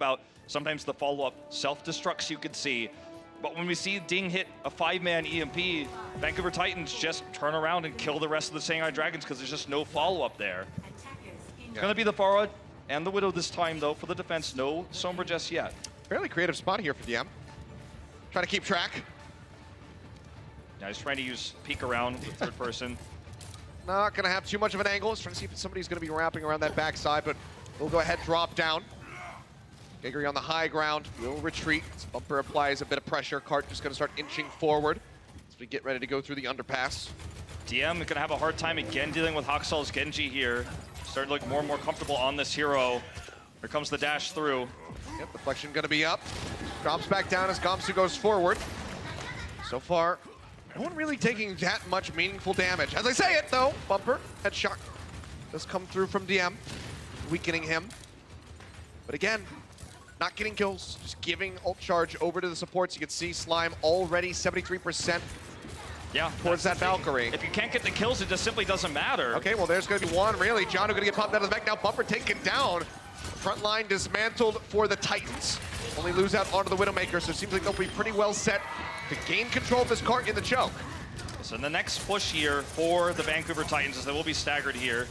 about sometimes the follow-up self-destructs you could see. But when we see Ding hit a 5-man EMP, Vancouver Titans just turn around and kill the rest of the Shanghai Dragons because there's just no follow-up there. It's going to be the Pharah and the Widow this time, though, for the defense. No Sombra just yet. Fairly creative spot here for DM. Trying to keep track. Yeah, he's trying to use peek around with third person. Not going to have too much of an angle. He's trying to see if somebody's going to be wrapping around that backside, but we'll go ahead, drop down. Gregory on the high ground, will retreat. Bumper applies a bit of pressure. Cart just going to start inching forward as we get ready to go through the underpass. DM is going to have a hard time again dealing with Haksaal's Genji here. Starting to look more and more comfortable on this hero. Here comes the dash through. Yep, deflection going to be up. Drops back down as Gamsu goes forward. So far, no one really taking that much meaningful damage. As I say it, though, Bumper, headshot does come through from DM, weakening him. But again, not getting kills, just giving ult charge over to the supports. You can see Slime already 73% towards that Valkyrie. If you can't get the kills, it just simply doesn't matter. Okay, well, there's going to be one, really. John going to get popped out of the back. Now Bumper taken down. Front line dismantled for the Titans. Only lose out onto the Widowmaker, so it seems like they'll be pretty well set to gain control of this cart in the choke. So the next push here for the Vancouver Titans is they will be staggered here.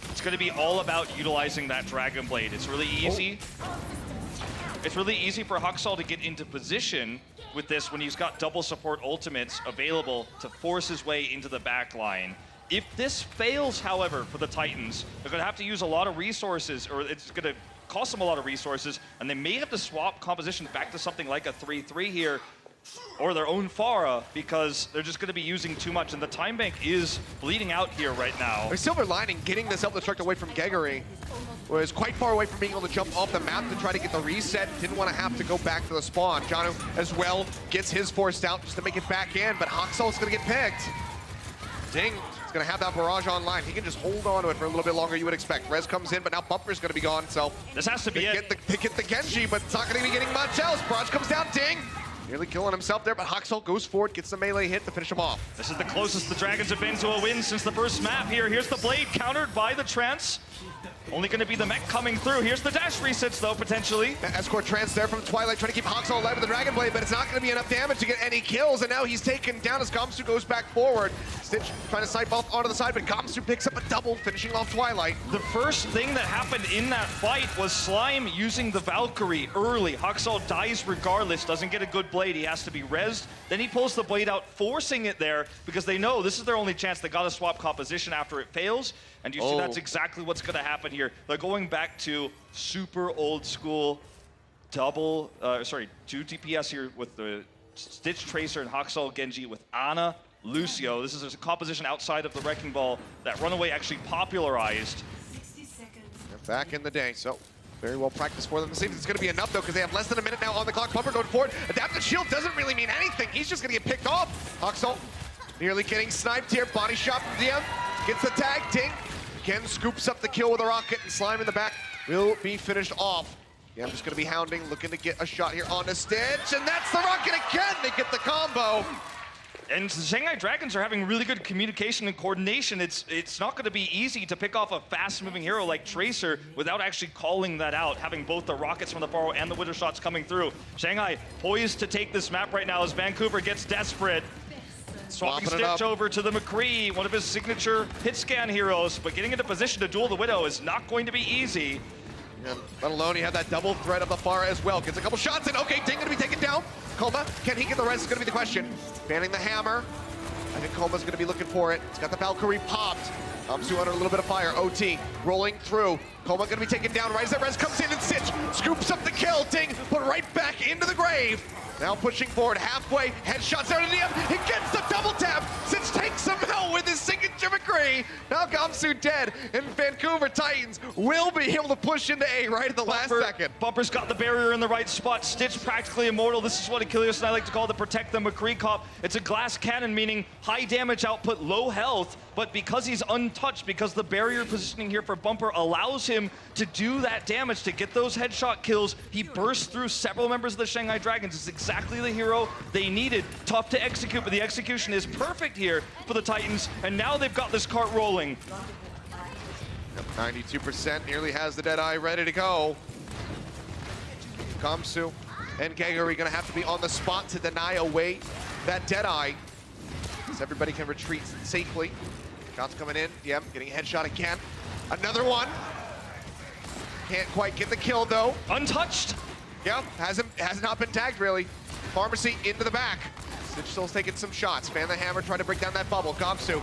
It's going to be all about utilizing that Dragon Blade. It's really easy. It's really easy for Haksaal to get into position with this when he's got double support ultimates available to force his way into the back line. If this fails, however, for the Titans, they're going to have to use a lot of resources, or it's going to cost them a lot of resources, and they may have to swap compositions back to something like a 3-3 here, or their own Pharah, because they're just going to be using too much, and the time bank is bleeding out here right now. The silver lining, getting the self-destruct away from Gregory, was quite far away from being able to jump off the map to try to get the reset. Didn't want to have to go back to the spawn. Janu as well gets his forced out just to make it back in, but Haksaal's going to get picked. Ding is going to have that barrage online. He can just hold on to it for a little bit longer, you would expect. Rez comes in, but now Bumper's going to be gone, so this has to be it. They get the Genji, but it's not going to be getting much else. Barrage comes down, Ding. Nearly killing himself there, but Haksal goes forward, gets the melee hit to finish him off. This is the closest the Dragons have been to a win since the first map here. Here's the blade countered by the Trance. Only going to be the mech coming through. Here's the dash resets, though, potentially. Escort Trance there from Twilight, trying to keep Haksal alive with the Dragon Blade, but it's not going to be enough damage to get any kills, and now he's taken down as Gamsu goes back forward. Stitch trying to snipe off onto the side, but Gamsu picks up a double, finishing off Twilight. The first thing that happened in that fight was Slime using the Valkyrie early. Haksal dies regardless, doesn't get a good blade. He has to be rezzed. Then he pulls the blade out, forcing it there, because they know this is their only chance. They got to swap composition after it fails. And you see that's exactly what's going to happen here. They're going back to super old school double, 2 DPS here with the Stitch Tracer and Haksal Genji with Ana, Lucio. This is a composition outside of the Wrecking Ball that Runaway actually popularized. 60 seconds. They're back in the day, so very well practiced for them. It seems it's going to be enough, though, because they have less than a minute now on the clock. Bumper going forward. Adaptive Shield doesn't really mean anything. He's just going to get picked off. Haksal nearly getting sniped here. Body shot from DM. Gets the tag. Ding. Again, scoops up the kill with a rocket, and Slime in the back will be finished off. Yeah, I'm just going to be hounding, looking to get a shot here on the Stitch, and that's the rocket again. They get the combo. And the Shanghai Dragons are having really good communication and coordination. It's not going to be easy to pick off a fast-moving hero like Tracer without actually calling that out, having both the rockets from the Pharah and the Widow shots coming through. Shanghai poised to take this map right now as Vancouver gets desperate. Swapping Stitch over to the McCree, one of his signature hit scan heroes, but getting into position to duel the Widow is not going to be easy. Yeah, let alone you have that double threat of the Pharah as well. Gets a couple shots in. Okay, Ding gonna be taken down. Coma, can he get the rest is gonna be the question. Banning the hammer. I think Coma's gonna be looking for it. It's got the Valkyrie popped. Su under a little bit of fire. OT rolling through. Coma gonna be taken down. Rise that Res comes in and Stitch scoops up the kill. Ding put right back into the grave. Now pushing forward halfway, headshots out of the DM. He gets the double tap. Stitch takes him out with his signature McCree. Now Gamsu dead, and Vancouver Titans will be able to push into A right at the last second. Bumper's got the barrier in the right spot. Stitch practically immortal. This is what Achilles and I like to call the protect the McCree cop. It's a glass cannon, meaning high damage output, low health, but because he's untouched, because the barrier positioning here for Bumper allows him to do that damage, to get those headshot kills, he bursts through several members of the Shanghai Dragons. It's exactly the hero they needed. Tough to execute, but the execution is perfect here for the Titans, and now they've got this cart rolling. 92% nearly has the Deadeye ready to go. Kamsu and Geguri gonna have to be on the spot to deny away that Deadeye. So everybody can retreat safely. Shots coming in. Yep, getting a headshot again. Another one. Can't quite get the kill though. Untouched. Yep, has not been tagged really. Pharmacy into the back. Stitch still's taking some shots. Fan the Hammer trying to break down that bubble. Kamsu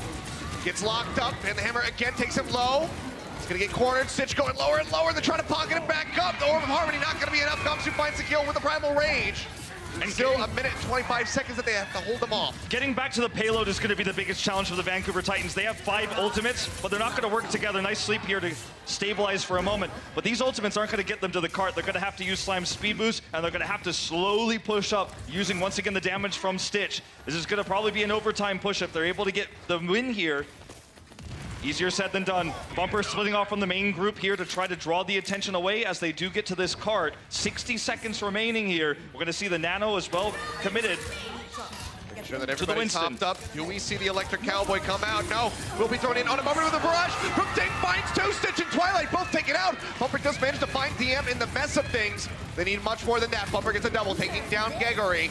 gets locked up. Fan the Hammer again takes him low. He's gonna get cornered. Stitch going lower and lower. They're trying to pocket him back up. The Orb of Harmony not gonna be enough. Kamsu finds the kill with the Primal Rage. And still a minute and 25 seconds that they have to hold them off. Getting back to the payload is going to be the biggest challenge for the Vancouver Titans. They have 5 ultimates, but they're not going to work together. Nice sleep here to stabilize for a moment. But these ultimates aren't going to get them to the cart. They're going to have to use Slime's speed boost, and they're going to have to slowly push up using, once again, the damage from Stitch. This is going to probably be an overtime push if they're able to get the win here. Easier said than done. Bumper splitting off from the main group here to try to draw the attention away as they do get to this cart. 60 seconds remaining here. We're going to see the Nano as well committed. Make sure that everybody's topped up. Do we see the Electric Cowboy come out? No. Will be thrown in on a Bumper with a barrage. From Ding finds 2. Stitch and Twilight both taken out. Bumper does manage to find DM in the mess of things. They need much more than that. Bumper gets a double, taking down Geguri.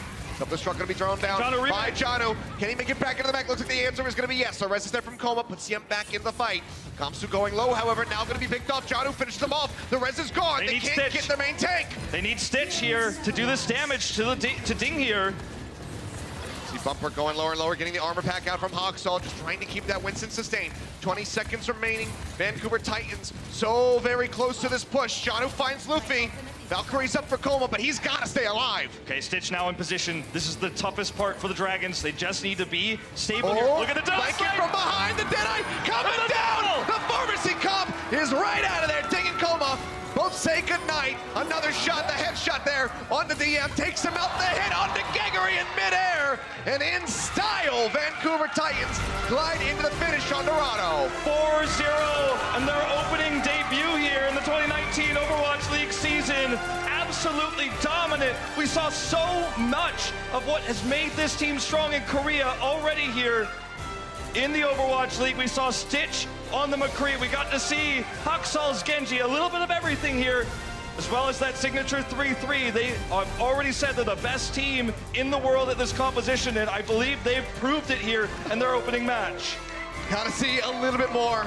The truck gonna be thrown down by Janu. Can he make it back into the back? Looks like the answer is gonna be yes. Arrest is there from Coma, puts him back in the fight. Kamsu going low, however, now gonna be picked off. Janu finishes them off. The res is gone. They can't get their main tank. They need Stitch here to do this damage to Ding here. See Bumper going lower and lower, getting the armor pack out from Hawksall, just trying to keep that Winston sustained. 20 seconds remaining. Vancouver Titans so very close to this push. Janu finds Luffy. Valkyrie's up for Coma, but he's got to stay alive. Okay, Stitch now in position. This is the toughest part for the Dragons. They just need to be stable here. Look at the double strike from behind. The Deadeye coming down. The Pharmacy Cop is right out of there. Ding and Coma both say goodnight. Another shot, the headshot there onto DM. Takes him out the hit onto Geguri in midair. And in style, Vancouver Titans glide into the finish on DORADO. 4-0, and their opening debut here in the 2019 Overwatch League season. Absolutely dominant. We saw so much of what has made this team strong in Korea already here in the Overwatch League. We saw Stitch on the McCree. We got to see Haksall's Genji, a little bit of everything here, as well as that signature 3-3. They have already said they're the best team in the world at this composition, and I believe they've proved it here in their opening match. Gotta see a little bit more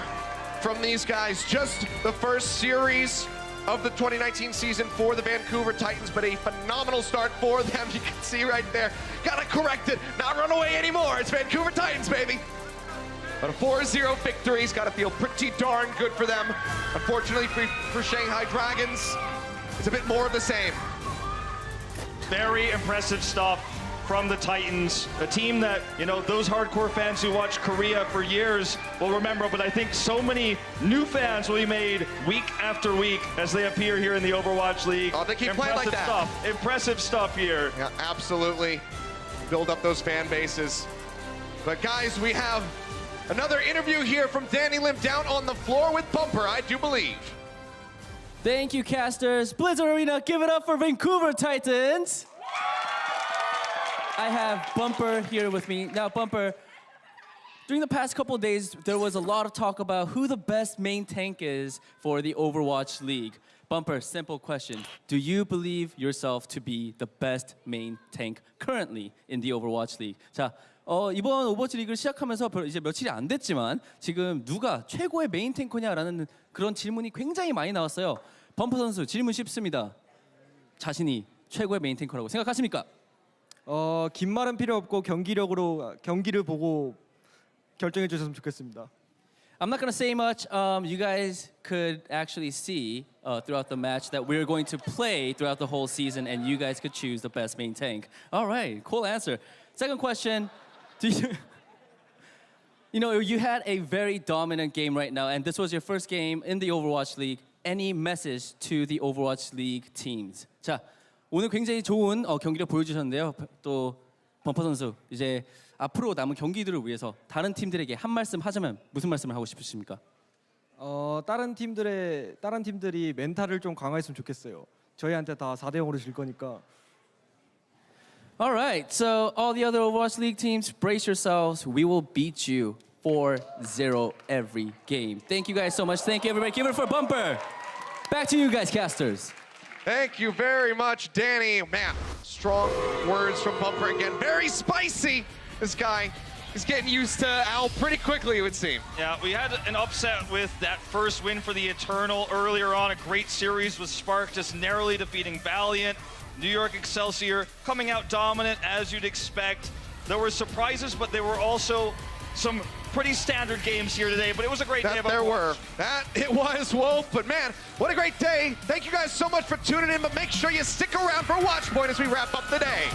from these guys. Just the first series of the 2019 season for the Vancouver Titans, but a phenomenal start for them. You can see right there. Gotta correct it, not run away anymore. It's Vancouver Titans, baby. But a 4-0 victory's gotta feel pretty darn good for them. Unfortunately for Shanghai Dragons, it's a bit more of the same. Very impressive stuff from the Titans, a team that, you know, those hardcore fans who watch Korea for years will remember, but I think so many new fans will be made week after week as they appear here in the Overwatch League. Oh, they keep playing like that. Impressive stuff here. Yeah, absolutely. Build up those fan bases. But guys, we have another interview here from Danny Lim down on the floor with Bumper, I do believe. Thank you, casters. Blizzard Arena, give it up for Vancouver Titans. I have Bumper here with me. Now, Bumper, during the past couple of days, there was a lot of talk about who the best main tank is for the Overwatch League. Bumper, simple question. Do you believe yourself to be the best main tank currently in the Overwatch League? 자, 이번 오버워치 리그를 시작하면서 이제 며칠이 안 됐지만 지금 누가 최고의 메인 탱커냐라는 그런 질문이 굉장히 많이 나왔어요. 범퍼 선수 질문 쉽습니다. 자신이 최고의 메인 탱커라고 생각하십니까? 긴 말은 필요 없고 경기력으로 경기를 보고 결정해 주셨으면 좋겠습니다. I'm not going to say much. You guys could actually see throughout the match that we're going to play throughout the whole season, and you guys could choose the best main tank. All right, cool answer. Second question. Do you know, you had a very dominant game right now, and this was your first game in the Overwatch League. Any message to the Overwatch League teams? 자, 오늘 굉장히 좋은 경기를 보여주셨는데요. 또 범퍼 선수, 이제 앞으로 남은 경기들을 위해서 다른 팀들에게 한 말씀 하자면 무슨 말씀을 하고 싶으십니까? 다른 팀들이 멘탈을 좀 강화했으면 좋겠어요. 저희한테 다 4대 0으로 질 거니까. All right, so all the other Overwatch League teams, brace yourselves. We will beat you 4-0 every game. Thank you guys so much. Thank you, everybody. Give it for Bumper. Back to you guys, casters. Thank you very much, Danny. Man, strong words from Bumper again. Very spicy. This guy is getting used to Al pretty quickly, it would seem. Yeah, we had an upset with that first win for the Eternal earlier on. A great series with Spark just narrowly defeating Valiant. New York Excelsior coming out dominant as you'd expect. There were surprises, but there were also some pretty standard games here today, but it was a great day of Overwatch. That it was, Wolf. But man, what a great day. Thank you guys so much for tuning in, but make sure you stick around for Watch Point as we wrap up the day.